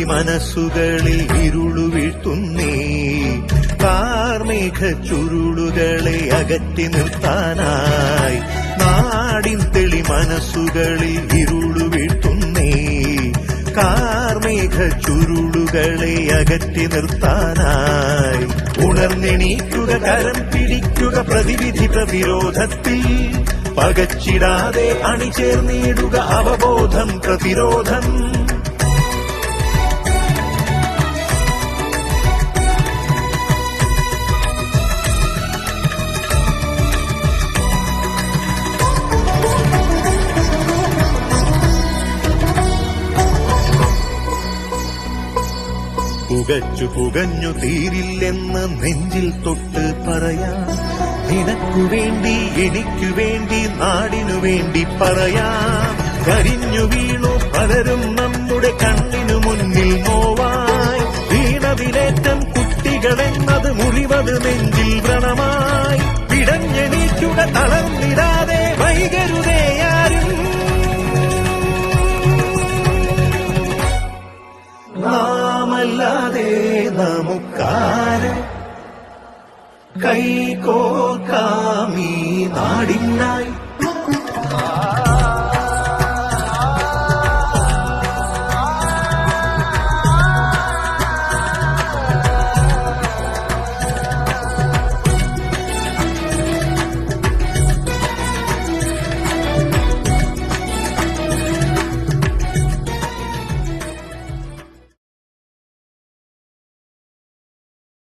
മനസ്സുകളിൽ ഇരുളു വീഴ്ത്തുന്നേ. കാർമേഘ ചുരുളുകളെ അകറ്റി നിർത്താനായി നാടിൻ തെളി മനസ്സുകളിൽ ഇരുളു വീഴ്ത്തുന്നേ. കാർമേഘ ചുരുളുകളെ അകറ്റി നിർത്താനായി ഉണർന്നെണീക്കുക, കരം പിടിക്കുക, പ്രതിവിധി പ്രതിരോധത്തിൽ പകച്ചിടാതെ അണിചേർന്നിടുക അവബോധം പ്രതിരോധം. പുകഞ്ഞു തീരില്ലെന്ന് നെഞ്ചിൽ തൊട്ട് പറയാം. നിനക്കു വേണ്ടി എനിക്കു വേണ്ടി നാടിനു വേണ്ടി പറയാം. കരിഞ്ഞു വീണു പലരും നമ്മുടെ കണ്ണിനു മുന്നിൽ നോവായി. വീണതിലേറ്റം കുട്ടികളെന്നത് മുറിവത് നെഞ്ചിൽ വ്രണമായി. പിടഞ്ഞെണീക്കുക, തളർന്നിടാതെ വൈകരുതേയാരും. നാമല്ലാതെ നമുക്കാര് കൈകോർക്കാമീ നാടിനായി.